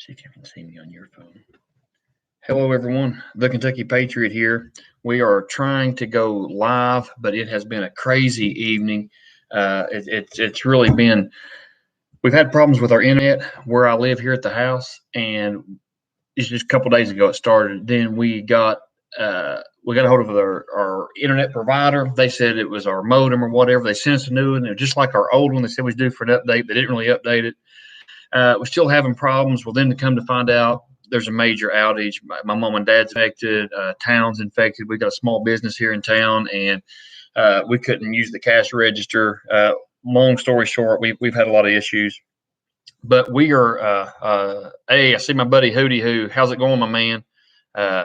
See if you can see me on your phone. Hello, everyone. The Kentucky Patriot here. We are trying to go live, but it has been a crazy evening. It's really been. We've had problems with our internet where I live here at the house, and it's just a couple days ago it started. Then we got a hold of our internet provider. They said it was our modem or whatever. They sent us a new one. It was just like our old one. They said was due for an update. They didn't really update it. We're still having problems. Well, then to come to find out, there's a major outage. My mom and dad's infected. Town's infected. We got a small business here in town, and we couldn't use the cash register. Long story short, we've had a lot of issues. But we are. Hey, I see my buddy Hootie Hoo. How's it going, my man? Uh,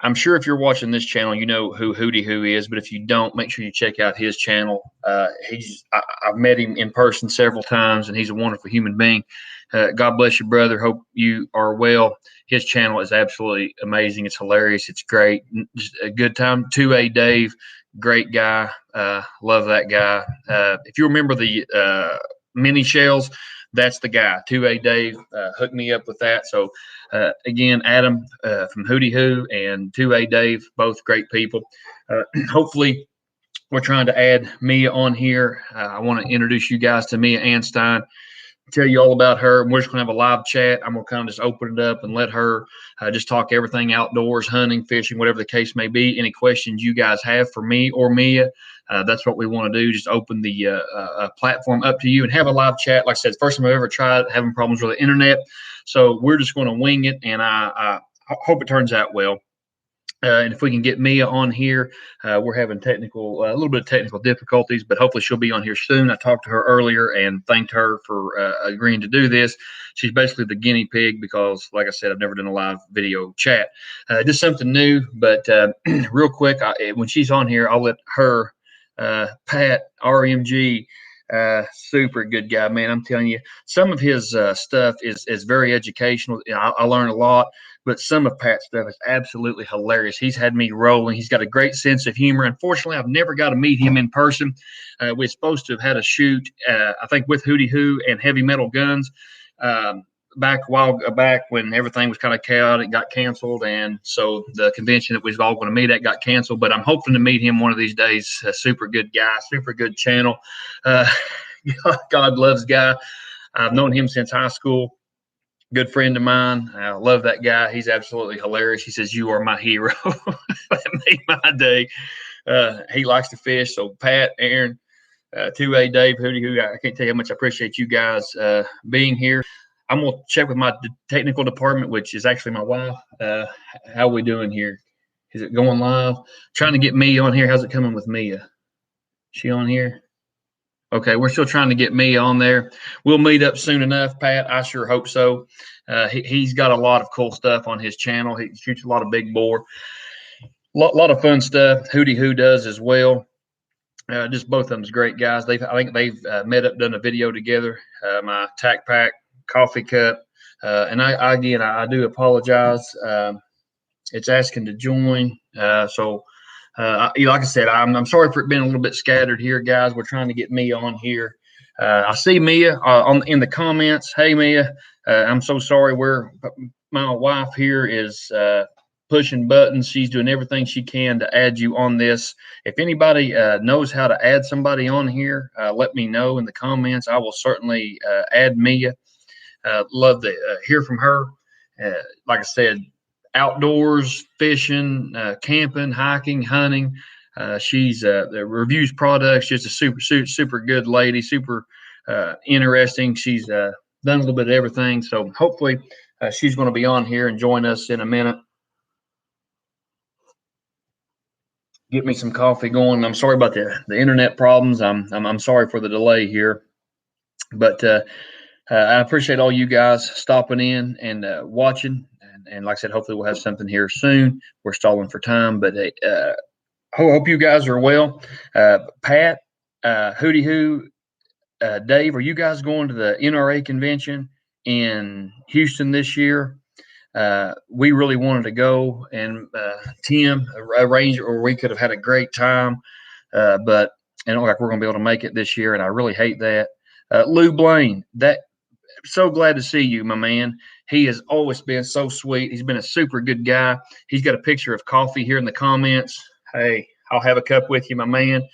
I'm sure if you're watching this channel, you know who Hootie Hoo is. But if you don't, make sure you check out his channel. I've met him in person several times, and he's a wonderful human being. God bless you, brother. Hope you are well. His channel is absolutely amazing. It's hilarious. It's great. Just a good time. 2A Dave, great guy. Love that guy. If you remember the mini shells, that's the guy. 2A Dave hooked me up with that. So again, Adam from Hootie Hoo and 2A Dave, both great people. Hopefully, we're trying to add Mia on here. I want to introduce you guys to Mia Anstein, tell you all about her. We're just going to have a live chat. I'm going to kind of just open it up and let her just talk everything outdoors, hunting, fishing, whatever the case may be. Any questions you guys have for me or Mia, that's what we want to do. Just open the platform up to you and have a live chat. Like I said, first time I've ever tried, having problems with the internet. So we're just going to wing it, and I hope it turns out well. And if we can get Mia on here, we're having a little bit of technical difficulties, but hopefully she'll be on here soon. I talked to her earlier and thanked her for agreeing to do this. She's basically the guinea pig because, like I said, I've never done a live video chat. Just something new, but real quick, when she's on here, I'll let her, Pat, RMG, super good guy, man. I'm telling you, some of his stuff is very educational. I learn a lot. But some of Pat's stuff is absolutely hilarious. He's had me rolling. He's got a great sense of humor. Unfortunately, I've never got to meet him in person. We're supposed to have had a shoot, I think, with Hootie Hoo and Heavy Metal Guns back a while back when everything was kind of chaotic, got canceled. And so the convention that we was all going to meet at got canceled. But I'm hoping to meet him one of these days. A super good guy, super good channel. God loves guy. I've known him since high school. Good friend of mine. I love that guy. He's absolutely hilarious. He says, "You are my hero." That made my day. He likes to fish. So Pat, Aaron, 2A Dave, Hootie Hoo, I can't tell you how much I appreciate you guys being here. I'm going to check with my technical department, which is actually my wife. How are we doing here? Is it going live? Trying to get Mia on here. How's it coming with Mia? She on here? Okay, we're still trying to get Mia on there. We'll meet up soon enough, Pat. I sure hope so. He's got a lot of cool stuff on his channel. He shoots a lot of big bore, lot of fun stuff. Hootie Hoo does as well. Just both of them's great guys. I think they've met up, done a video together. My Tac Pack coffee cup, and I do apologize. It's asking to join, so. Like I said, I'm sorry for it being a little bit scattered here, guys. We're trying to get Mia on here. I see Mia in the comments. Hey, Mia, I'm so sorry. My wife here is pushing buttons. She's doing everything she can to add you on this. If anybody knows how to add somebody on here, let me know in the comments. I will certainly add Mia. Love to hear from her. Like I said, outdoors, fishing, camping, hiking, hunting. She's reviews products, just a super good lady, super interesting. She's done a little bit of everything. So hopefully she's going to be on here and join us in a minute. Get me some coffee going. I'm sorry about the internet problems. I'm sorry for the delay here, but I appreciate all you guys stopping in and watching. And like I said, hopefully we'll have something here soon. We're stalling for time, but hope you guys are well. Pat, Hootie Hoo, Dave, are you guys going to the NRA convention in Houston this year? We really wanted to go, and Tim arranged it, or we could have had a great time, but I don't like we're going to be able to make it this year, and I really hate that. Lou Blaine, so glad to see you, my man. He has always been so sweet. He's been a super good guy. He's got a picture of coffee here in the comments. Hey, I'll have a cup with you, my man.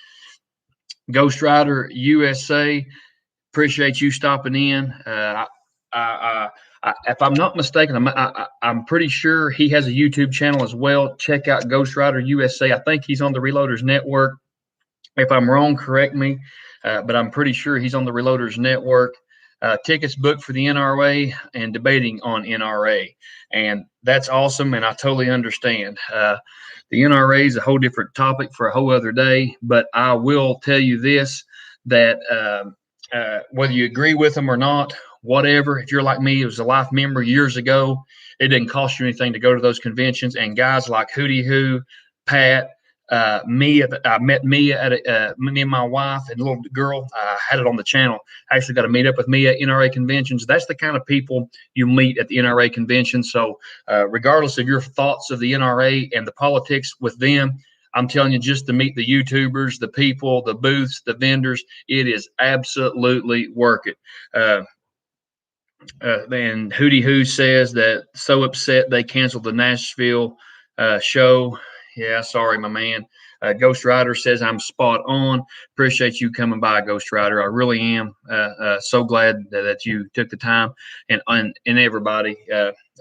Ghost Rider USA, appreciate you stopping in. If I'm not mistaken, I'm pretty sure he has a YouTube channel as well. Check out Ghost Rider USA. I think he's on the Reloaders Network. If I'm wrong, correct me, but I'm pretty sure he's on the Reloaders Network. Tickets booked for the NRA and debating on NRA. And that's awesome, and I totally understand. The NRA is a whole different topic for a whole other day, but I will tell you this, that whether you agree with them or not, whatever, if you're like me, it was a life member years ago, it didn't cost you anything to go to those conventions. And guys like Hootie Hoo, Pat, Mia, I met Mia at me and my wife and little girl. I had it on the channel. I actually got to meet up with Mia at NRA conventions. That's the kind of people you meet at the NRA convention. So regardless of your thoughts of the NRA and the politics with them, I'm telling you, just to meet the YouTubers, the people, the booths, the vendors, it is absolutely worth it. And Hootie Hoo says that so upset they canceled the Nashville show. Yeah, sorry, my man. Ghost Rider says I'm spot on. Appreciate you coming by, Ghost Rider. I really am. So glad that you took the time, and everybody.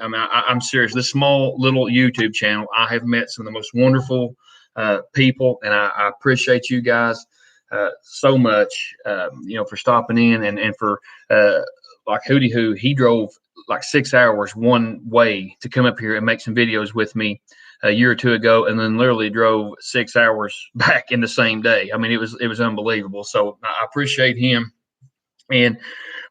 I'm serious. This small little YouTube channel, I have met some of the most wonderful people, and I appreciate you guys so much. For stopping in and for like Hootie Hoo, he drove like 6 hours one way to come up here and make some videos with me a year or two ago, and then literally drove 6 hours back in the same day. I mean, it was unbelievable. So I appreciate him. And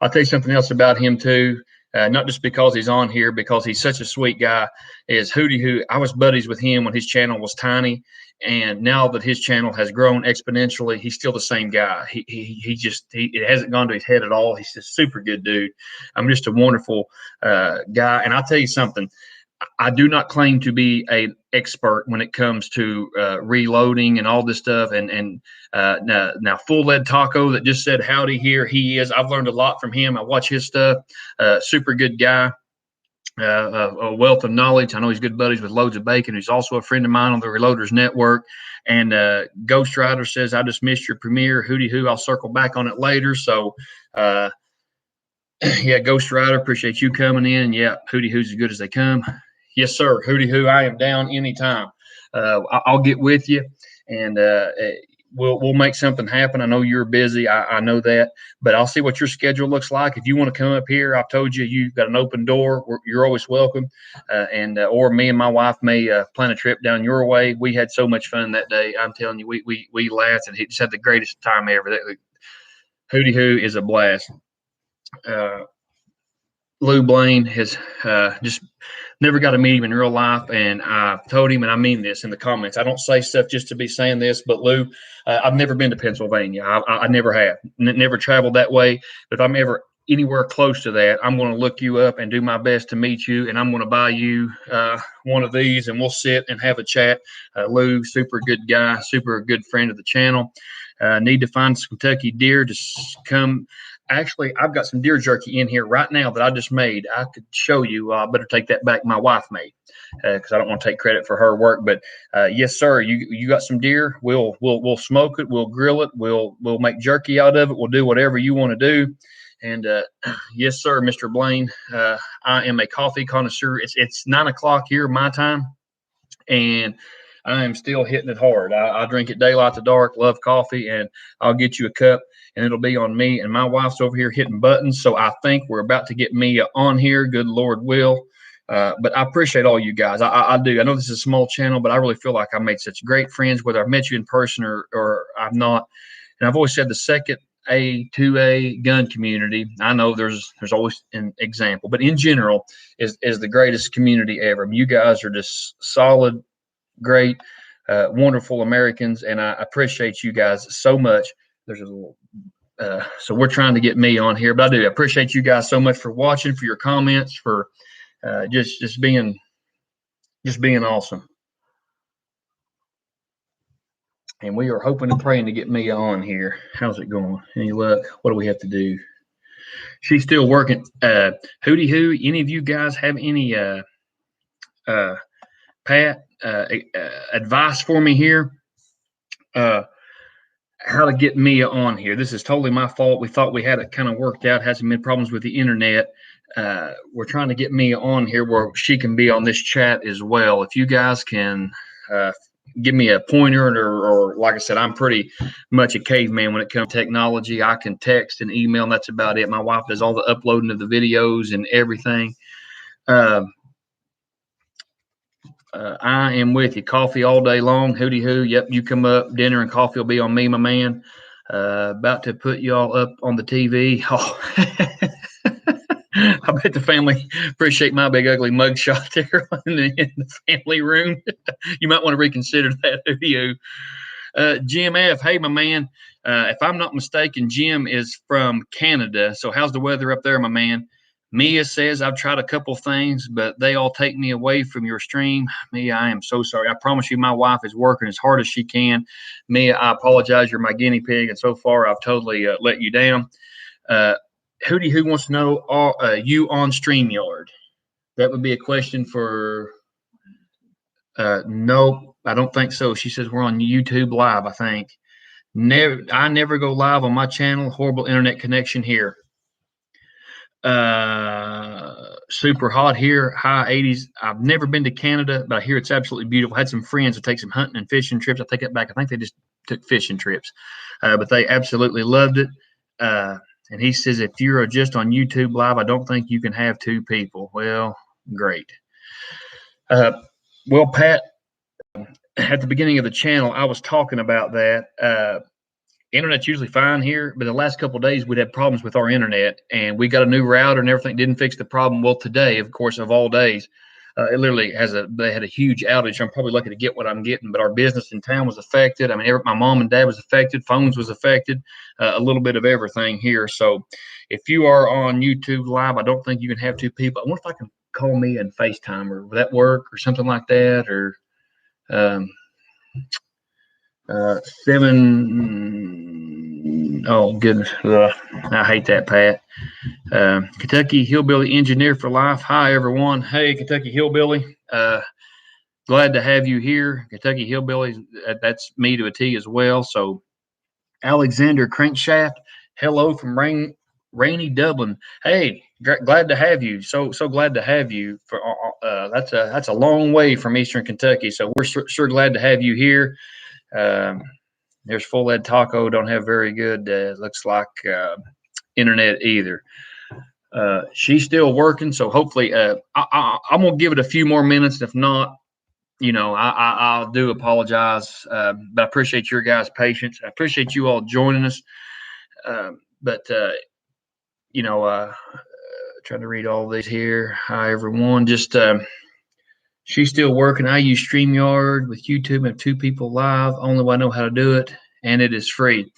I'll tell you something else about him too. Not just because he's on here, because he's such a sweet guy. Is Hootie Hoo. I was buddies with him when his channel was tiny, and now that his channel has grown exponentially, he's still the same guy. It hasn't gone to his head at all. He's a super good dude. I'm just a wonderful guy. And I'll tell you something. I do not claim to be an expert when it comes to reloading and all this stuff. And now Full Lead Taco that just said howdy here, he is. I've learned a lot from him. I watch his stuff. Super good guy. A wealth of knowledge. I know he's good buddies with Loads of Bacon. He's also a friend of mine on the Reloaders Network. And Ghost Rider says, I just missed your premiere. Hootie Hoo, I'll circle back on it later. So, yeah, Ghost Rider, appreciate you coming in. Yeah, Hootie Hoo's as good as they come. Yes, sir. Hootie Hoo, I am down anytime. I'll get with you, and we'll make something happen. I know you're busy. I know that, but I'll see what your schedule looks like. If you want to come up here, I've told you you've got an open door. You're always welcome. Or me and my wife may plan a trip down your way. We had so much fun that day. I'm telling you, we laughed and just had the greatest time ever. Hootie Hoo is a blast. Lou Blaine has just never got to meet him in real life, and I told him, and I mean this in the comments, I don't say stuff just to be saying this, but Lou, I've never been to Pennsylvania. I never have, never traveled that way. But if I'm ever anywhere close to that, I'm going to look you up and do my best to meet you, and I'm going to buy you one of these, and we'll sit and have a chat. Lou, super good guy, super good friend of the channel. Need to find some Kentucky deer to come. Actually, I've got some deer jerky in here right now that I just made. I could show you. I better take that back. My wife made, because I don't want to take credit for her work. But yes, sir, you got some deer. We'll smoke it. We'll grill it. We'll make jerky out of it. We'll do whatever you want to do. And yes, sir, Mr. Blaine. I am a coffee connoisseur. It's 9 o'clock here, my time, and I am still hitting it hard. I drink it daylight to dark. Love coffee, and I'll get you a cup. And it'll be on me. And my wife's over here hitting buttons. So I think we're about to get Mia on here. Good Lord will. But I appreciate all you guys. I do. I know this is a small channel, but I really feel like I made such great friends, whether I've met you in person or I've not. And I've always said the second A, 2A gun community, I know there's always an example, but in general is the greatest community ever. I mean, you guys are just solid, great, wonderful Americans. And I appreciate you guys so much. There's a little, so we're trying to get me on here, but I do appreciate you guys so much for watching, for your comments, for just being awesome. And we are hoping and praying to get Mia on here. How's it going? Any luck? What do we have to do? She's still working. Hootie Hoo, any of you guys have any Pat advice for me here? How to get Mia on here. This is totally my fault. We thought we had it kind of worked out, had some problems with the internet. We're trying to get Mia on here where she can be on this chat as well. If you guys can give me a pointer, or like I said, I'm pretty much a caveman when it comes to technology. I can text and email, and that's about it. My wife does all the uploading of the videos and everything. I am with you. Coffee all day long. Hootie hoo. Yep, you come up. Dinner and coffee will be on me, my man. About to put you all up on the TV. Oh. I bet the family appreciate my big ugly mugshot there in the family room. You might want to reconsider that, Hootie hoo. Jim F. Hey, my man. If I'm not mistaken, Jim is from Canada. So how's the weather up there, my man? Mia says, I've tried a couple things, but they all take me away from your stream. Mia, I am so sorry. I promise you my wife is working as hard as she can. Mia, I apologize. You're my guinea pig, and so far I've totally let you down. Hootie, who wants to know, are you on StreamYard? That would be a question for no, I don't think so. She says we're on YouTube Live, I think. I never go live on my channel. Horrible internet connection here. Super hot here, high 80s. I've never been to Canada, but I hear it's absolutely beautiful. I had some friends that take some hunting and fishing trips. I take it back. I think they just took fishing trips, but they absolutely loved it. And he says, if you're just on YouTube Live, I don't think you can have two people. Well, great. Well, Pat, at the beginning of the channel, I was talking about that. Internet's usually fine here, but the last couple of days we'd had problems with our internet, and we got a new router and everything. Didn't fix the problem. Well, today, of course, of all days, it literally they had a huge outage. I'm probably lucky to get what I'm getting, but our business in town was affected. I mean, my mom and dad was affected. Phones was affected. A little bit of everything here. So, if you are on YouTube Live, I don't think you can have two people. I wonder if I can call me and FaceTime, or will that work, or something like that, or 7. Oh goodness, I hate that, Pat. Kentucky Hillbilly Engineer for Life. Hi everyone. Hey Kentucky Hillbilly. Glad to have you here. Kentucky Hillbilly. That's me to a T as well. So Alexander Crankshaft. Hello from rainy Dublin. Hey, glad to have you. So glad to have you. For that's a long way from Eastern Kentucky. So we're sure glad to have you here. There's Full Ed Taco. Don't have very good, looks like, internet either. She's still working, so hopefully, I'm gonna give it a few more minutes. If not, I do apologize, but I appreciate your guys' patience. I appreciate you all joining us. But trying to read all these here. Hi everyone. Just she's still working. I use StreamYard with YouTube and 2 people live. Only way I know how to do it, and it is free.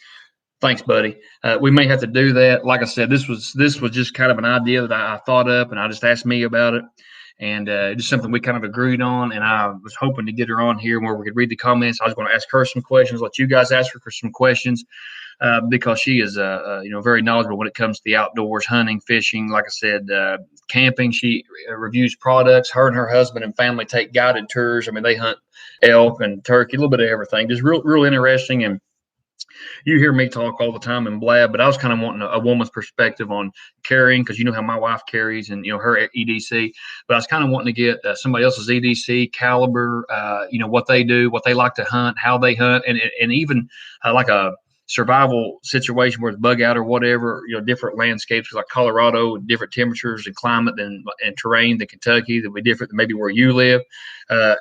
Thanks, buddy. We may have to do that. Like I said, this was just kind of an idea that I thought up, and I just asked me about it, and just something we kind of agreed on. And I was hoping to get her on here where we could read the comments. I was going to ask her some questions, let you guys ask her for some questions, because she is very knowledgeable when it comes to the outdoors, hunting, fishing. Like I said, camping. She reviews products. Her and her husband and family take guided tours. I mean, they hunt elk and turkey, a little bit of everything. Just real interesting. And you hear me talk all the time and blab, but I was kind of wanting a woman's perspective on carrying, because you know how my wife carries and her EDC. But I was kind of wanting to get somebody else's EDC caliber, what they do, what they like to hunt, how they hunt, and even like a survival situation where it's bug out or whatever, different landscapes like Colorado, different temperatures and climate and terrain than Kentucky, that would be different than maybe where you live.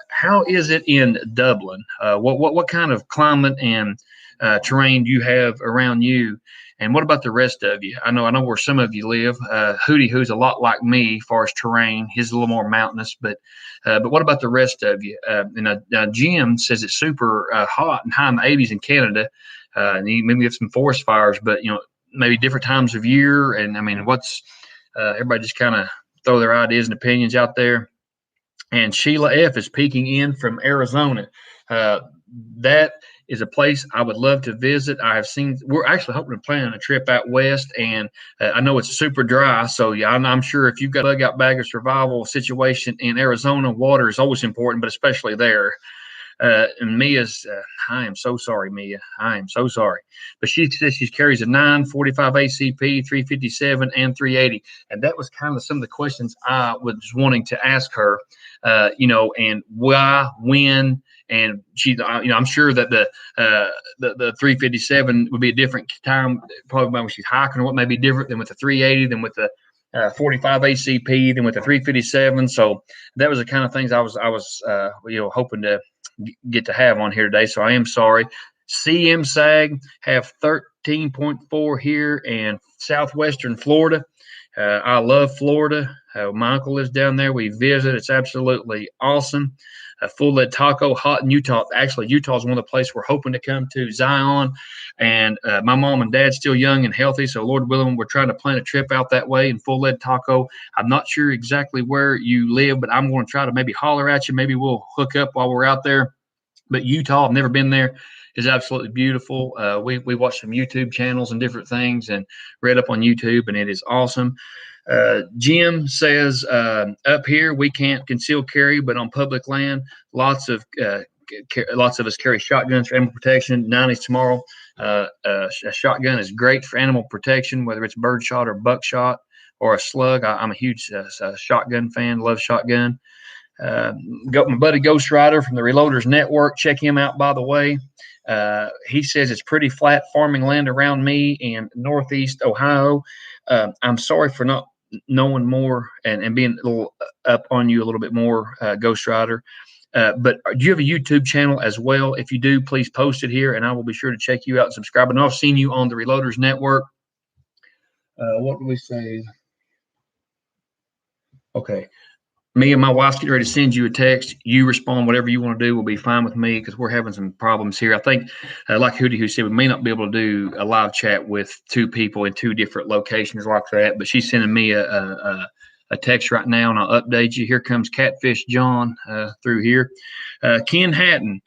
How is it in Dublin? What kind of climate and terrain do you have around you? And what about the rest of you? I know where some of you live. Hootie, who's a lot like me as far as terrain, he's a little more mountainous. But what about the rest of you? Jim says it's super hot and high in the 80s in Canada. And maybe have some forest fires, but maybe different times of year. And I mean, what's everybody just kind of throw their ideas and opinions out there. And Sheila F is peeking in from Arizona. That is a place I would love to visit. I have seen. We're actually hoping to plan a trip out west, and I know it's super dry. So yeah, I'm sure if you've got a bug out bag or survival situation in Arizona, water is always important, but especially there. And Mia's, I am so sorry, Mia. I am so sorry. But she says she carries a 945 ACP, 357, and 380. And that was kind of some of the questions I was wanting to ask her, and why, when, and she, I'm sure that the 357 would be a different time, probably when she's hiking, or what may be different than with the 380, than with the 45 ACP, than with the 357. So that was the kind of things I was hoping to get to have on here today. So I am sorry. CM SAG have 13.4 here in southwestern Florida. I love Florida. My uncle lives down there. We visit. It's absolutely awesome. Full lead taco, hot in Utah. Actually, Utah is one of the places we're hoping to come to, Zion. And my mom and dad's still young and healthy. So, Lord willing, we're trying to plan a trip out that way. And full lead taco, I'm not sure exactly where you live, but I'm going to try to maybe holler at you. Maybe we'll hook up while we're out there. But Utah, I've never been there, is absolutely beautiful. We watched some YouTube channels and different things and read up on YouTube, and it is awesome. Jim says, up here we can't conceal carry, but on public land, lots of us carry shotguns for animal protection. 90s tomorrow. A shotgun is great for animal protection, whether it's birdshot or buckshot or a slug. I'm a huge shotgun fan. Love shotgun. Got my buddy Ghost Rider from the Reloaders Network. Check him out, by the way. He says it's pretty flat farming land around me in Northeast Ohio. I'm sorry for not knowing more and being a little up on you a little bit more, Ghost Rider. But do you have a YouTube channel as well? If you do, please post it here, and I will be sure to check you out and subscribe. And I've seen you on the Reloaders Network. What do we say? Okay. Me and my wife's getting ready to send you a text. You respond, whatever you want to do will be fine with me, because we're having some problems here. I think, like Hootie who said, we may not be able to do a live chat with two people in two different locations like that. But she's sending me a text right now, and I'll update you. Here comes Catfish John through here. Ken Hatton,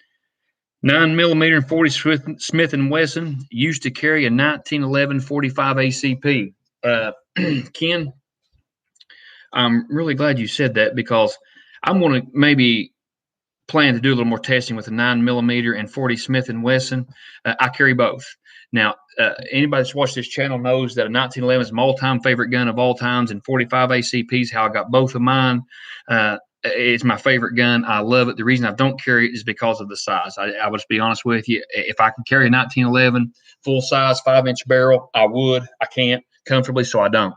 9mm and 40 Smith & Wesson, used to carry a 1911 45 ACP. Ken, I'm really glad you said that, because I'm going to maybe plan to do a little more testing with a 9mm and 40 Smith & Wesson. I carry both. Now, anybody that's watched this channel knows that a 1911 is my all-time favorite gun of all times, and 45 ACP is how I got both of mine. It's my favorite gun. I love it. The reason I don't carry it is because of the size. I will just be honest with you. If I could carry a 1911 full-size 5-inch barrel, I would. I can't comfortably, so I don't.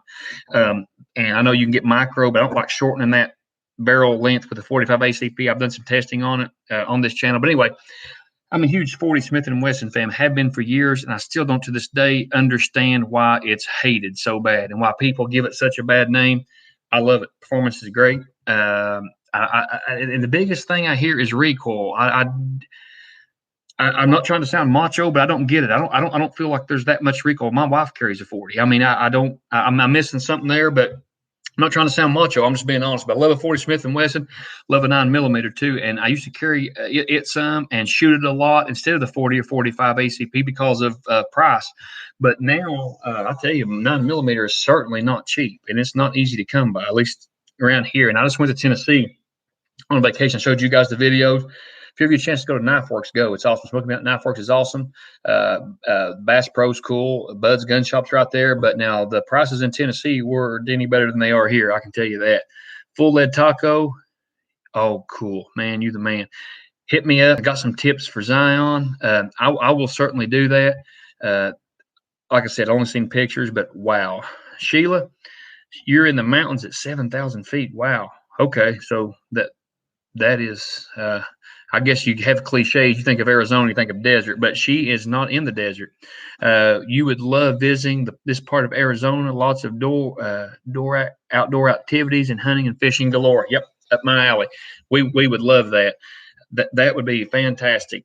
And I know you can get micro, but I don't like shortening that barrel length with a 45 ACP. I've done some testing on it on this channel. But anyway, I'm a huge 40 Smith & Wesson fan, have been for years, and I still don't to this day understand why it's hated so bad and why people give it such a bad name. I love it. Performance is great. And the biggest thing I hear is recoil. I'm not trying to sound macho, but I don't get it. I don't feel like there's that much recoil. My wife carries a 40. I mean, I'm missing something there, but I'm not trying to sound macho. I'm just being honest. But I love a 40 Smith & Wesson, love a 9mm too. And I used to carry it some and shoot it a lot instead of the 40 or 45 ACP because of price. But now, I tell you, 9mm is certainly not cheap, and it's not easy to come by, at least around here. And I just went to Tennessee on vacation. I showed you guys the videos. If you ever get a chance to go to Knife Works, go. It's awesome. Smoking Out Knife Works is awesome. Bass Pro's cool. Bud's Gun Shop's right there. But now the prices in Tennessee weren't any better than they are here. I can tell you that. Full lead taco. Oh, cool. Man, you the man. Hit me up. I got some tips for Zion. I will certainly do that. Like I said, I only seen pictures, but wow. Sheila, you're in the mountains at 7,000 feet. Wow. Okay. So that is I guess you have cliches. You think of Arizona, you think of desert, but she is not in the desert. You would love visiting this part of Arizona. Lots of outdoor activities and hunting and fishing galore. Yep, up my alley. We would love that. That would be fantastic.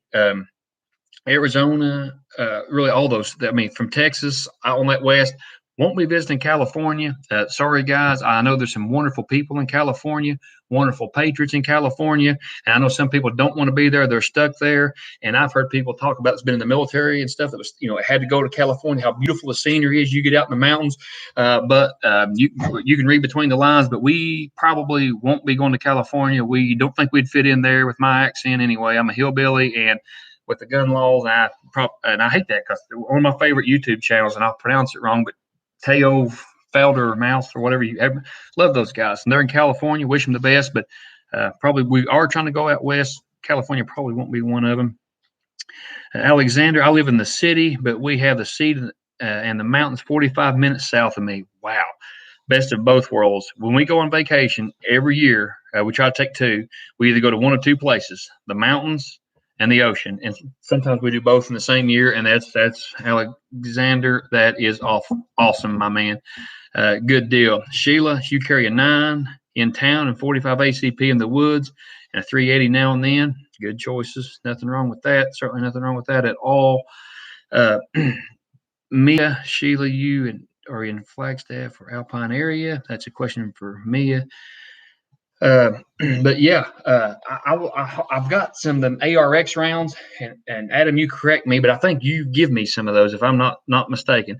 Arizona, really all those. I mean, from Texas out on that west, won't be visiting California. Sorry, guys. I know there's some wonderful people in California, wonderful patriots in California. And I know some people don't want to be there. They're stuck there. And I've heard people talk about it's been in the military and stuff that was, had to go to California, how beautiful the scenery is. You get out in the mountains. But you can read between the lines, but we probably won't be going to California. We don't think we'd fit in there with my accent anyway. I'm a hillbilly, and with the gun laws, and I hate that because one of my favorite YouTube channels, and I'll pronounce it wrong, but Teo Felder Mouse or whatever you ever love those guys, and they're in California. Wish them the best, but probably we are trying to go out west. California probably won't be one of them. Alexander, I live in the city, but we have the sea and the mountains 45 minutes south of me. Wow. Best of both worlds. When we go on vacation every year, we try to take two. We either go to one of two places, the mountains and the ocean. And sometimes we do both in the same year. And that's Alexander. That is awesome, my man. Good deal. Sheila, you carry a 9 in town and 45 ACP in the woods and a 380 now and then. Good choices. Nothing wrong with that. Certainly nothing wrong with that at all. Mia, Sheila, you are in Flagstaff or Alpine area. That's a question for Mia. But yeah, I've got some of the ARX rounds, and Adam, you correct me, but I think you give me some of those if I'm not mistaken.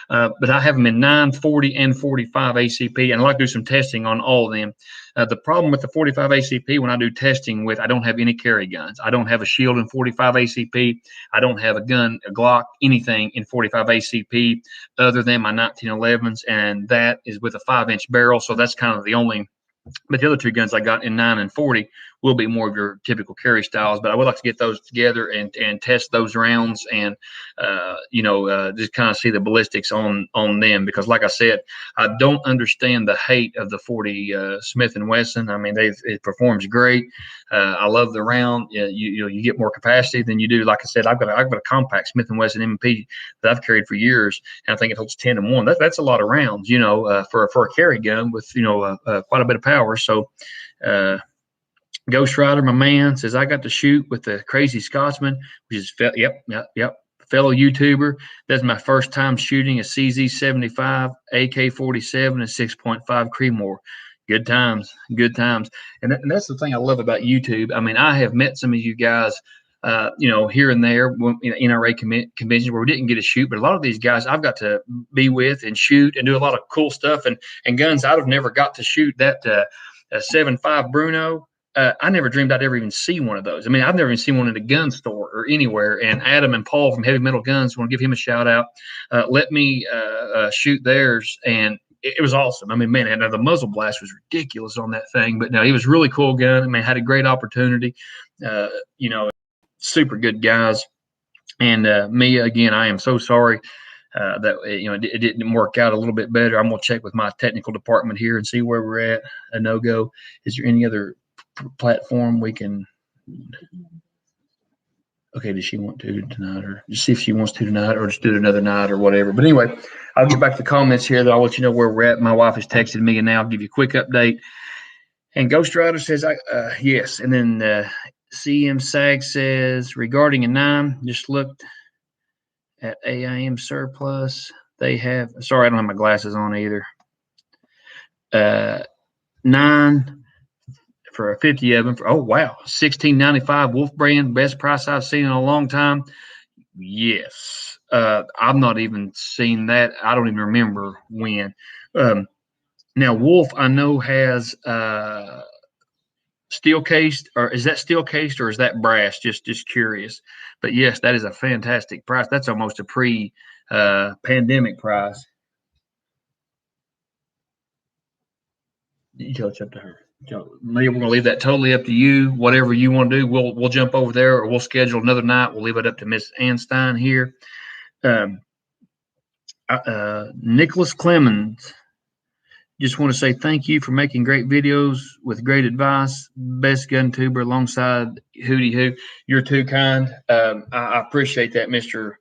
But I have them in 9, 40, and 45 ACP, and I'd like to do some testing on all of them. The problem with the 45 ACP, when I do testing with, I don't have any carry guns. I don't have a shield in 45 ACP. I don't have a gun, a Glock, anything in 45 ACP other than my 1911s, and that is with a 5-inch barrel. So that's kind of the only. But the other two guns I got in 9 and 40 will be more of your typical carry styles. But I would like to get those together and test those rounds and, just kind of see the ballistics on them. Because like I said, I don't understand the hate of the 40 Smith & Wesson. I mean, it performs great. I love the round. You get more capacity than you do. Like I said, I've got a compact Smith & Wesson M&P that I've carried for years, and I think it holds 10 and 1. That's a lot of rounds, for a carry gun with quite a bit of power. So, Ghost Rider, my man, says I got to shoot with the Crazy Scotsman, which is fellow YouTuber. That's my first time shooting a CZ75, AK-47, and 6.5 Creedmoor. Good times. And that's the thing I love about YouTube. I mean, I have met some of you guys, here and there in NRA conventions where we didn't get to shoot, but a lot of these guys I've got to be with and shoot and do a lot of cool stuff and guns I'd have never got to shoot. That 7.5 Bruno, I never dreamed I'd ever even see one of those. I mean, I've never even seen one in a gun store or anywhere. And Adam and Paul from Heavy Metal Guns, want to give him a shout out. Let me shoot theirs, and it was awesome. I mean, man, the muzzle blast was ridiculous on that thing, but no, he was a really cool gun. I mean, had a great opportunity. Super good guys. And Mia, again, I am so sorry that it didn't work out a little bit better. I'm gonna check with my technical department here and see where we're at. A no-go. Is there any other platform we can? Okay, does she want to tonight, or just see if she wants to tonight, or just do it another night or whatever? But anyway, I'll get back to the comments here. That I'll let you know where we're at. My wife has texted me, and now I'll give you a quick update. And Ghost Rider says, yes. And then CM Sag says, regarding a 9, just looked at AIM surplus. They have, sorry, I don't have my glasses on either. 9 for 50 of them. Oh, wow. $16.95 Wolf brand, best price I've seen in a long time. Yes. I've not even seen that. I don't even remember when. Now, Wolf, I know, has steel cased, or is that steel cased or is that brass? Just curious. But yes, that is a fantastic price. That's almost a pre-pandemic price. You tell, it's up to her. Maybe we're gonna leave that totally up to you. Whatever you want to do, we'll jump over there, or we'll schedule another night. We'll leave it up to Miss Anstein here. Nicholas Clemens, just want to say thank you for making great videos with great advice. Best gun tuber alongside Hootie Hoo. You're too kind. I appreciate that, Mr.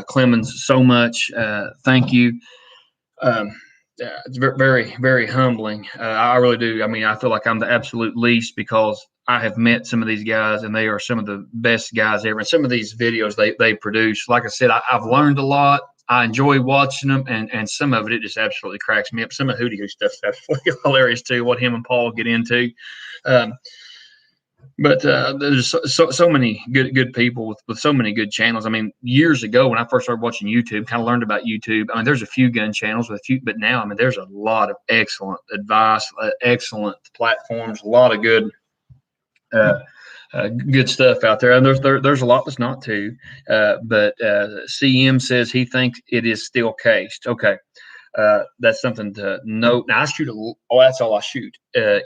Clemens, so much. Thank you. It's very, very humbling. I really do. I mean, I feel like I'm the absolute least because I have met some of these guys, and they are some of the best guys ever. And some of these videos they produce, like I said, I've learned a lot. I enjoy watching them, and some of it just absolutely cracks me up. Some of Hootie Hoo stuff's absolutely hilarious too. What him and Paul get into. Um, but there's so many good people with so many good channels. I mean, years ago when I first started watching YouTube, kind of learned about YouTube. I mean, there's a few gun channels with a few, but now I mean, there's a lot of excellent advice, excellent platforms, a lot of uh, good stuff out there. And there's a lot that's not too. But CM says he thinks it is still cased. Okay. That's something to note. Now I shoot that's all I shoot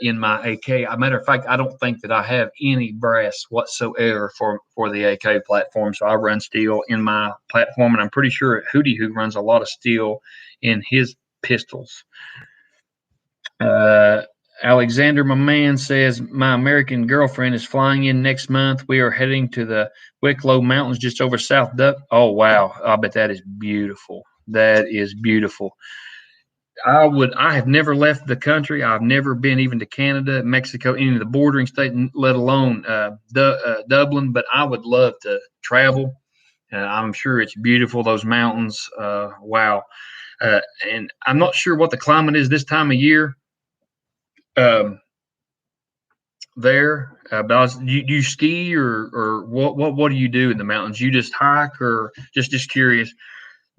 in my AK. As a matter of fact, I don't think that I have any brass whatsoever for the AK platform. So I run steel in my platform, and I'm pretty sure Hootie Hoo runs a lot of steel in his pistols. Alexander, my man, says my American girlfriend is flying in next month. We are heading to the Wicklow Mountains just over South Duck. Oh wow, I bet that is beautiful. That is beautiful. I have never left the country. I've never been even to Canada, Mexico, any of the bordering states, let alone Dublin. But I would love to travel. I'm sure it's beautiful. Those mountains, wow. And I'm not sure what the climate is this time of year there. But do you ski or what do you do in the mountains? You just hike or just curious?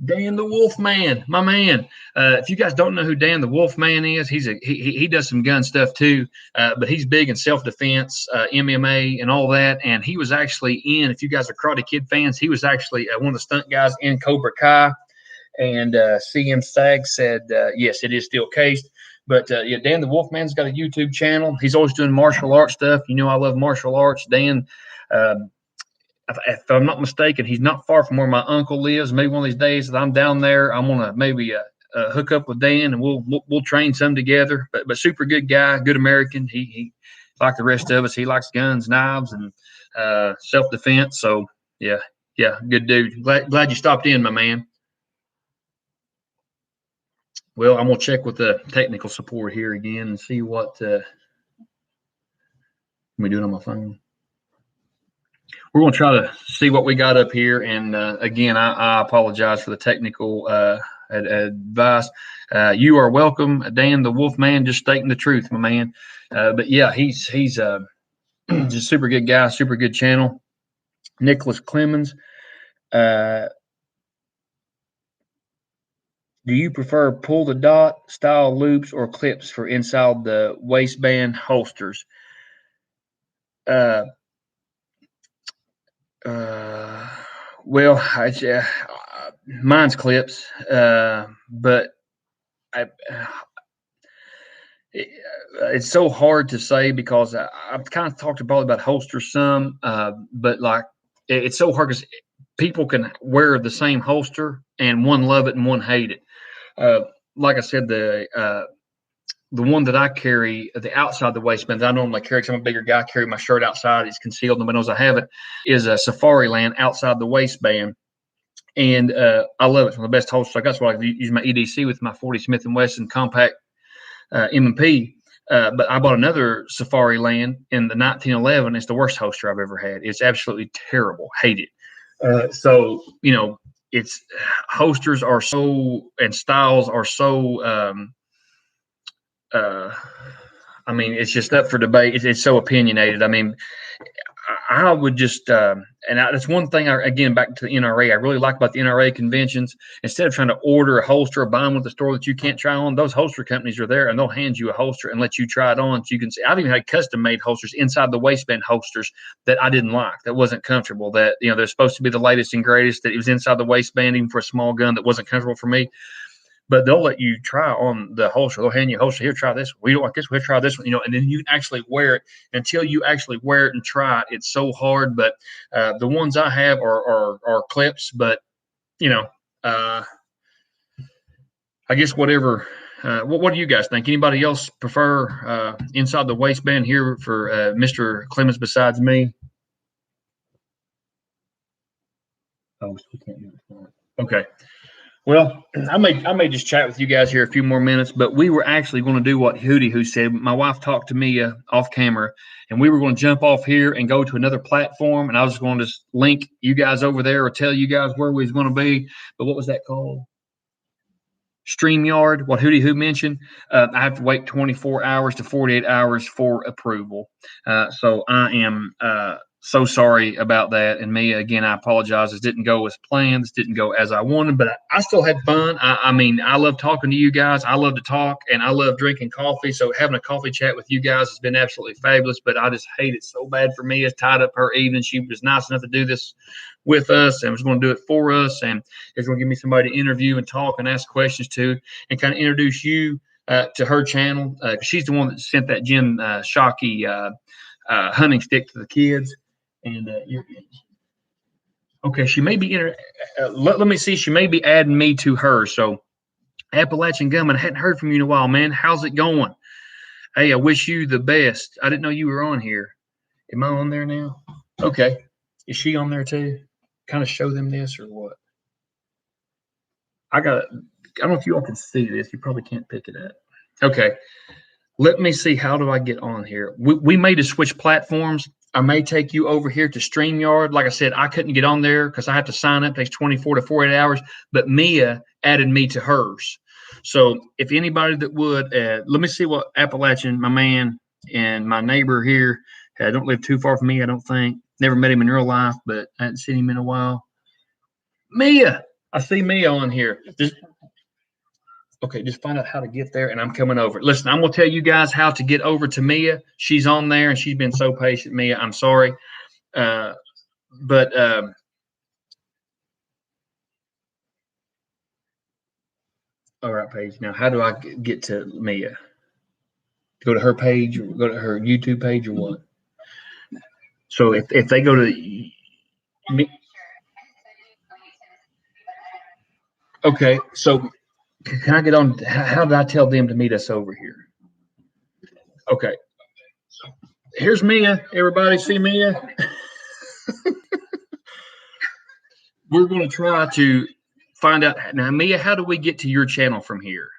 Dan the Wolf Man, my man. If you guys don't know who Dan the Wolf Man is, he does some gun stuff too, but he's big in self defense, MMA, and all that. And he was actually in. If you guys are Karate Kid fans, he was actually one of the stunt guys in Cobra Kai. And CM Stag said, yes, it is still cased. But yeah, Dan the Wolf Man's got a YouTube channel. He's always doing martial arts stuff. You know, I love martial arts. Dan. If I'm not mistaken, he's not far from where my uncle lives. Maybe one of these days that I'm down there, I'm gonna maybe hook up with Dan and we'll train some together. But super good guy, good American. He like the rest of us. He likes guns, knives, and self defense. So yeah, good dude. Glad you stopped in, my man. Well, I'm gonna check with the technical support here again and see what. Let me do it on my phone. We're going to try to see what we got up here. And again, I apologize for the technical advice. You are welcome, Dan the Wolfman, just stating the truth, my man. But yeah, he's just a super good guy, super good channel. Nicholas Clemens. Do you prefer pull the dot style loops or clips for inside the waistband holsters? Well, mine's clips, but it's so hard to say because I've kind of talked about holsters some, but like it's so hard because people can wear the same holster and one love it and one hate it. Like I said, the one that I carry, the outside the waistband that I normally carry, because I'm a bigger guy, I carry my shirt outside. It's concealed. Nobody knows I have it. Is a Safari Land outside the waistband. And I love it. It's one of the best holsters. That's why I use my EDC with my 40 Smith & Wesson compact M&P. But I bought another Safari Land in the 1911. It's the worst holster I've ever had. It's absolutely terrible. Hate it. So, you know, it's holsters are so, and styles are so, I mean, it's just up for debate. It's so opinionated. I mean, I would just, that's one thing. Again, back to the NRA, I really like about the NRA conventions. Instead of trying to order a holster or buy them with the store that you can't try on, those holster companies are there and they'll hand you a holster and let you try it on. So you can see. I've even had custom-made holsters inside the waistband holsters that I didn't like, that wasn't comfortable. That they're supposed to be the latest and greatest. That it was inside the waistband, even for a small gun, that wasn't comfortable for me. But they'll let you try on the holster. They'll hand you a holster. Here, try this one. We don't like this. We'll try this one. And then you actually wear it. Until you actually wear it and try it, it's so hard. But the ones I have are clips. But I guess whatever. What do you guys think? Anybody else prefer inside the waistband here for Mr. Clemens besides me? Oh, we can't do it. Okay. Well, I may just chat with you guys here a few more minutes, but we were actually going to do what Hootie who said. My wife talked to me off camera, and we were going to jump off here and go to another platform, and I was going to just link you guys over there or tell you guys where we was going to be. But what was that called? StreamYard, what Hootie Who mentioned, I have to wait 24 hours to 48 hours for approval. So I am so sorry about that. And Mia, again, I apologize. This didn't go as planned. This didn't go as I wanted, but I still had fun. I mean, I love talking to you guys. I love to talk, and I love drinking coffee. So having a coffee chat with you guys has been absolutely fabulous, but I just hate it so bad for Mia. It's tied up her evening. She was nice enough to do this with us and was going to do it for us, and is going to give me somebody to interview and talk and ask questions to, and kind of introduce you to her channel. She's the one that sent that Jim Shockey hunting stick to the kids. And okay, she may be let me see. She may be adding me to her. So Appalachian Gunman, I hadn't heard from you in a while, man. How's it going? Hey, I wish you the best. I didn't know you were on here. Am I on there now? Okay. Is she on there too? Kind of show them this or what? I don't know if you all can see this. You probably can't pick it up. Okay. Let me see. How do I get on here? We may just switch platforms. I may take you over here to StreamYard. Like I said, I couldn't get on there because I have to sign up. It takes 24 to 48 hours. But Mia added me to hers. So if anybody that would, let me see what Appalachian, my man, and my neighbor here, don't live too far from me, I don't think. Never met him in real life, but I hadn't seen him in a while. Mia, I see Mia on here. Okay, just find out how to get there, and I'm coming over. Listen, I'm gonna tell you guys how to get over to Mia. She's on there, and she's been so patient. Mia, I'm sorry, but all right, Paige. Now, how do I get to Mia? Go to her page, or go to her YouTube page, or what? So if they go to okay, so can I get on? How did I tell them to meet us over here? Okay, here's Mia. Everybody see Mia? We're going to try to find out. Now, Mia, how do we get to your channel from here?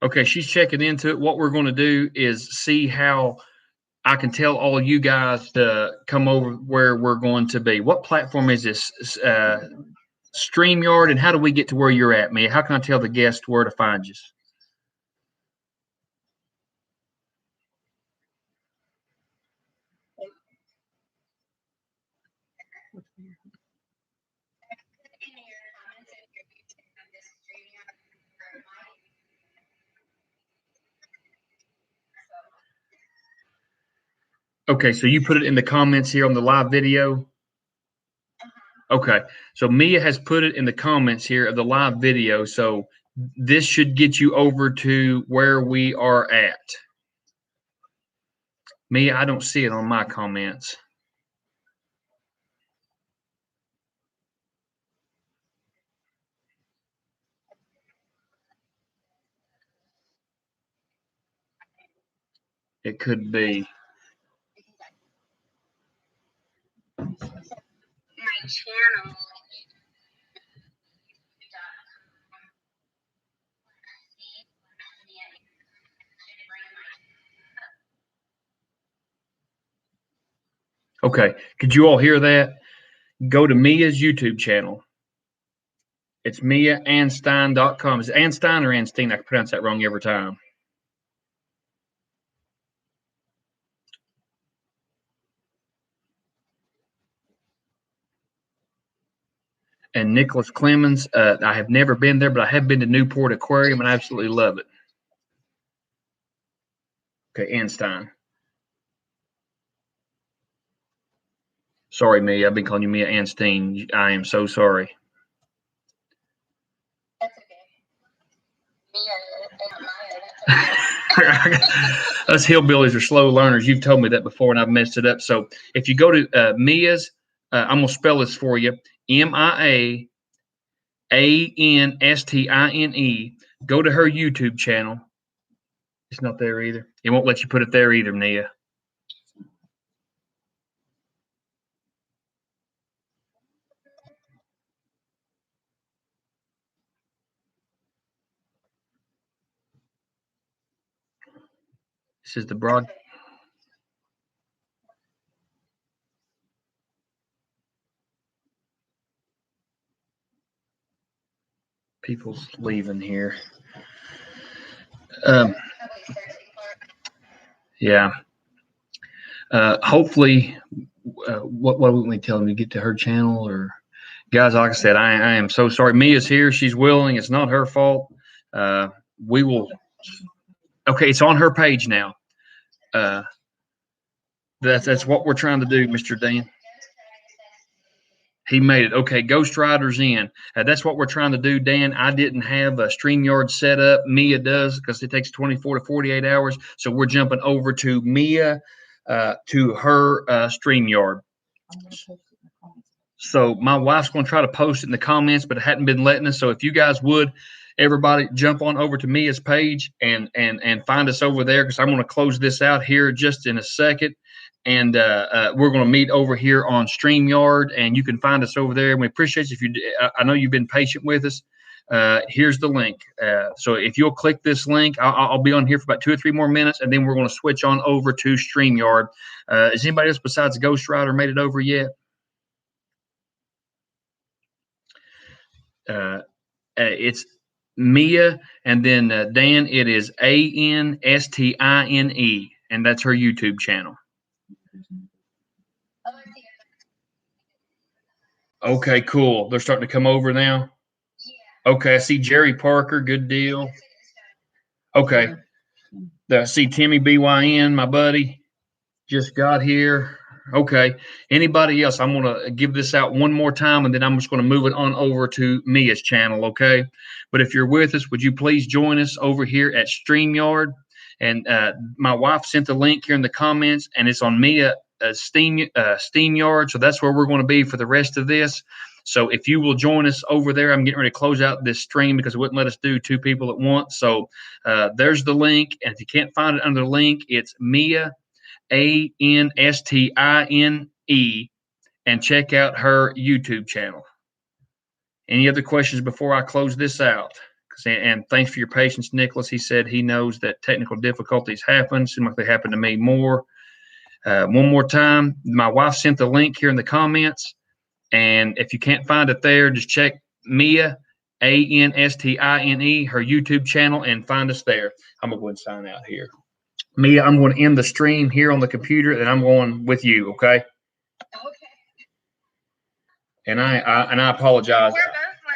Okay, she's checking into it. What we're going to do is see how I can tell all you guys to come over where we're going to be. What platform is this? StreamYard, and how do we get to where you're at, Mia? How can I tell the guest where to find you? Okay, so you put it in the comments here on the live video. Okay, so Mia has put it in the comments here of the live video. So this should get you over to where we are at. Mia, I don't see it on my comments. It could be. Okay, could you all hear that? Go to Mia's YouTube channel. It's miaanstein.com. Is it Anstein or Anstein? I can pronounce that wrong every time. And Nicholas Clemens. I have never been there, but I have been to Newport Aquarium and I absolutely love it. Okay, Anstein. Sorry, Mia. I've been calling you Mia Anstein. I am so sorry. Us hillbillies are slow learners. You've told me that before, and I've messed it up. So if you go to Mia's, I'm gonna spell this for you: MIAANSTINE. Go to her YouTube channel. It's not there either. It won't let you put it there either, Mia. This is the broad. People's leaving here. Yeah. Hopefully, what would we tell them to get to her channel? Or guys, like I said, I am so sorry. Mia's here. She's willing. It's not her fault. We will. Okay, it's on her page now. That's what we're trying to do, Mr. Dan. He made it. Okay, Ghost Rider's in. That's what we're trying to do, Dan. I didn't have a StreamYard set up. Mia does because it takes 24 to 48 hours. So we're jumping over to Mia, to her StreamYard. So my wife's going to try to post it in the comments, but it hadn't been letting us. So if you guys would, everybody jump on over to Mia's page and find us over there, because I'm going to close this out here just in a second. And we're going to meet over here on StreamYard, and you can find us over there. And we appreciate you. If you, I know you've been patient with us. Here's the link. So if you'll click this link, I'll be on here for about 2 or 3 more minutes, and then we're going to switch on over to StreamYard. Has anybody else besides Ghost Rider made it over yet? It's Mia, and then Dan, it is Anstine, and that's her YouTube channel. Okay, cool. They're starting to come over now. Okay, I see Jerry Parker. Good deal. Okay. I see Timmy BYN, my buddy, just got here. Okay. Anybody else? I'm going to give this out one more time, and then I'm just going to move it on over to Mia's channel, okay? But if you're with us, would you please join us over here at StreamYard? And my wife sent the link here in the comments, and it's on Mia StreamYard. So that's where we're going to be for the rest of this. So if you will join us over there, I'm getting ready to close out this stream because it wouldn't let us do 2 people at once. So there's the link. And if you can't find it under the link, it's Mia, Anstine, and check out her YouTube channel. Any other questions before I close this out? And thanks for your patience, Nicholas. He said he knows that technical difficulties happen. Seem like they happen to me more. One more time, my wife sent the link here in the comments. And if you can't find it there, just check Mia, Anstine, her YouTube channel, and find us there. I'm going to go ahead and sign out here. Mia, I'm going to end the stream here on the computer, and I'm going with you, okay? Okay. And I apologize.